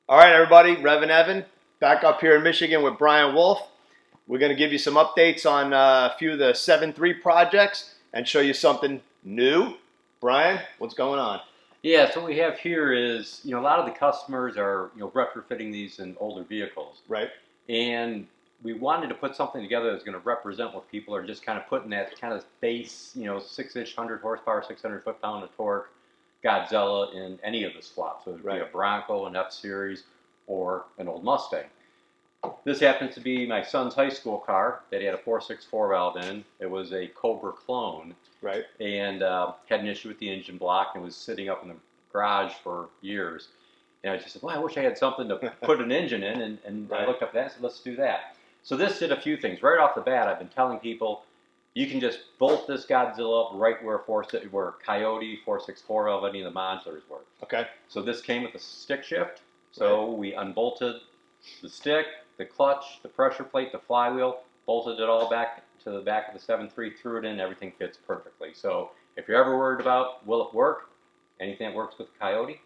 All right, everybody, REVan Evan, back up here in Michigan with Brian Wolf. We're going to give you some updates on a few of the 7.3 projects and show you something new. Brian, what's going on? Yeah, so what we have here is, a lot of the customers are, retrofitting these in older vehicles. Right. And we wanted to put something together that's going to represent what people are just kind of putting that kind of base, 6-ish, 100 horsepower, 600 foot-pound of torque Godzilla in any of the swaps. So it would be a Bronco, an F-Series, or an old Mustang. This happens to be my son's high school car that he had a 4.6 valve in. It was a Cobra clone. Right. And had an issue with the engine block and was sitting up in the garage for years. And I just said, well, I wish I had something to put an engine in. And Right. I looked up that and said, let's do that. So this did a few things. Right off the bat, I've been telling people, you can just bolt this Godzilla up right where Coyote, 4.6 valve, any of the modulars work. Okay. So this came with a stick shift. So we unbolted the stick, the clutch, the pressure plate, the flywheel, bolted it all back to the back of the 7.3, threw it in, everything fits perfectly. So if you're ever worried about will it work, anything that works with Coyote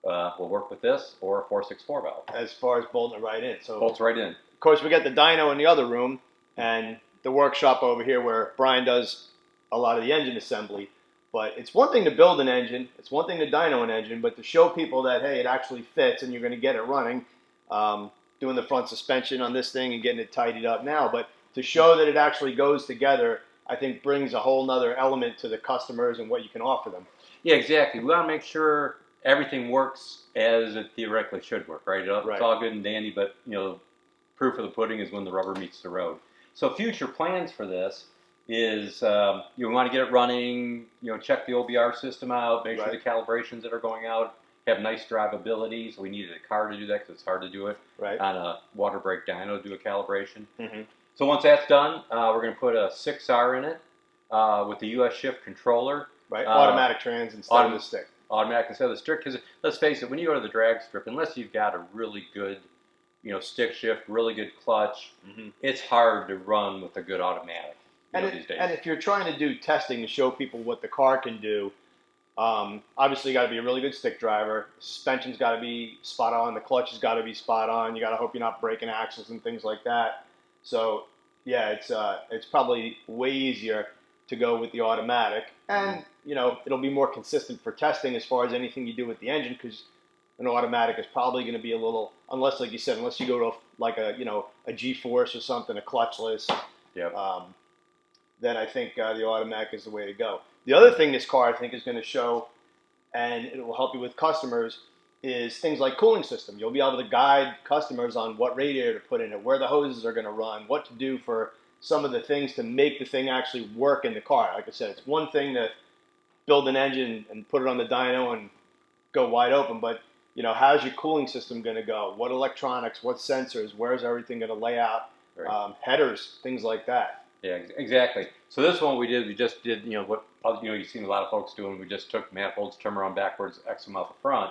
will work with this or a 4.6 valve. As far as bolting it right in. So bolts right in. Of course, we got the dyno in the other room and the workshop over here where Brian does a lot of the engine assembly. But it's one thing to build an engine, it's one thing to dyno an engine, but to show people that, hey, it actually fits and you're going to get it running, doing the front suspension on this thing and getting it tidied up now. But to show that it actually goes together, I think brings a whole nother element to the customers and what you can offer them. Yeah, exactly. We want to make sure everything works as it theoretically should work, right? It's all good and dandy, but, proof of the pudding is when the rubber meets the road. So future plans for this is you want to get it running, check the OBR system out, make sure the calibrations that are going out have nice drivability. So we needed a car to do that because it's hard to do it on a water brake dyno to do a calibration. Mm-hmm. So once that's done, we're going to put a 6R in it with the US shift controller. Right, automatic trans instead of the stick. Automatic instead of the stick, because let's face it, when you go to the drag strip, unless you've got a really good, stick shift, really good clutch, it's hard to run with a good automatic these days. And if you're trying to do testing to show people what the car can do, obviously you got to be a really good stick driver. The suspension's got to be spot on. The clutch has got to be spot on. You got to hope you're not breaking axles and things like that. So yeah, it's probably way easier to go with the automatic, and it'll be more consistent for testing as far as anything you do with the engine, because an automatic is probably going to be a little, unless, like you said, unless you go to a G-force or something, a clutchless. Yep. Then I think the automatic is the way to go. The other thing this car I think is going to show, and it will help you with customers, is things like cooling system. You'll be able to guide customers on what radiator to put in it, where the hoses are going to run, what to do for some of the things to make the thing actually work in the car. Like I said, it's one thing to build an engine and put it on the dyno and go wide open, but how's your cooling system going to go? What electronics, what sensors, where's everything going to lay out? Headers, things like that. Yeah, exactly. So this one we just did, what you've seen a lot of folks doing. We just took manifolds, turn them around backwards, X them out the front,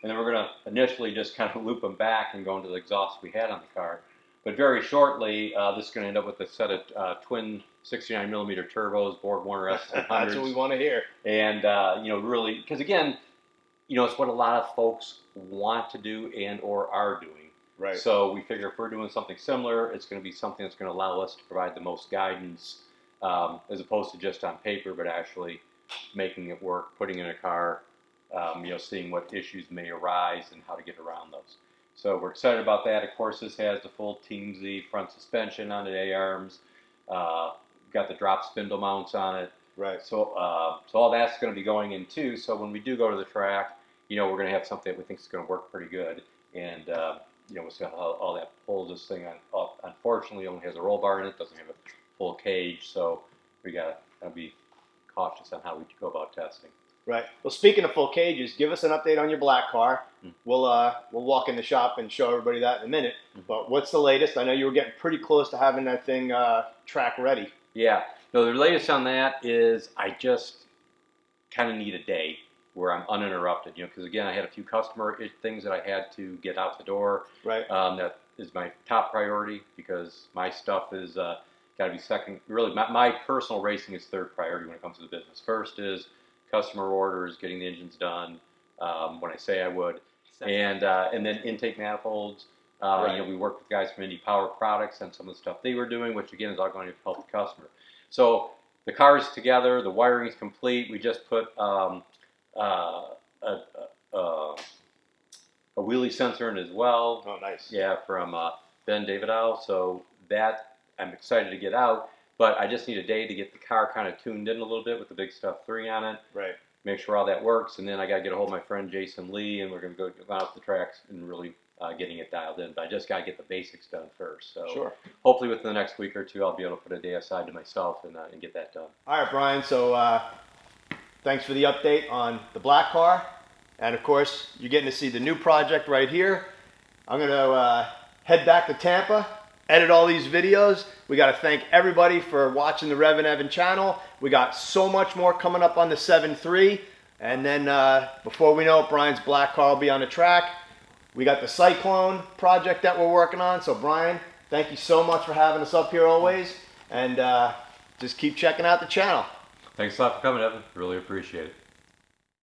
and then we're going to initially just kind of loop them back and go into the exhaust we had on the car. But very shortly, this is going to end up with a set of twin 69mm turbos, Borg Warner S200s. That's what we want to hear. And, really, because again, it's what a lot of folks want to do and or are doing. Right. So we figure if we're doing something similar, it's going to be something that's going to allow us to provide the most guidance, as opposed to just on paper, but actually making it work, putting in a car, seeing what issues may arise and how to get around those. So we're excited about that. Of course, this has the full Team Z front suspension on the A-arms. Got the drop spindle mounts on it. Right. So all that's going to be going in too. So when we do go to the track, we're going to have something that we think is going to work pretty good. And we'll see how all that pulls this thing up. Unfortunately, it only has a roll bar in it. Doesn't have a full cage. So we got to be cautious on how we go about testing. Right. Well, speaking of full cages, give us an update on your black car. We'll walk in the shop and show everybody that in a minute. But what's the latest? I know you were getting pretty close to having that thing track ready. Yeah. No, the latest on that is I just kind of need a day where I'm uninterrupted. Because again, I had a few customer things that I had to get out the door. Right. That is my top priority because my stuff is got to be second. Really, my personal racing is third priority when it comes to the business. First is customer orders, getting the engines done when I say I would. and then intake manifolds. We worked with guys from Indy Power Products on some of the stuff they were doing, which again is all going to help the customer. So the car is together, the wiring is complete. We just put a wheelie sensor in as well. Oh, nice. Yeah, from Ben Davidow. So that I'm excited to get out, but I just need a day to get the car kind of tuned in a little bit with the big stuff 3 on it. Right. Make sure all that works, and then I got to get a hold of my friend Jason Lee, and we're going to go out the tracks and really getting it dialed in. But I just got to get the basics done first. So sure. Hopefully within the next week or two, I'll be able to put a day aside to myself and get that done. All right, Brian. So thanks for the update on the black car. And of course, you're getting to see the new project right here. I'm going to head back to Tampa, edit all these videos. We got to thank everybody for watching the REVan Evan channel. We got so much more coming up on the 7.3. And then before we know it, Brian's black car will be on the track. We got the Cyclone project that we're working on. So Brian, thank you so much for having us up here always. And just keep checking out the channel. Thanks a lot for coming, Evan. Really appreciate it.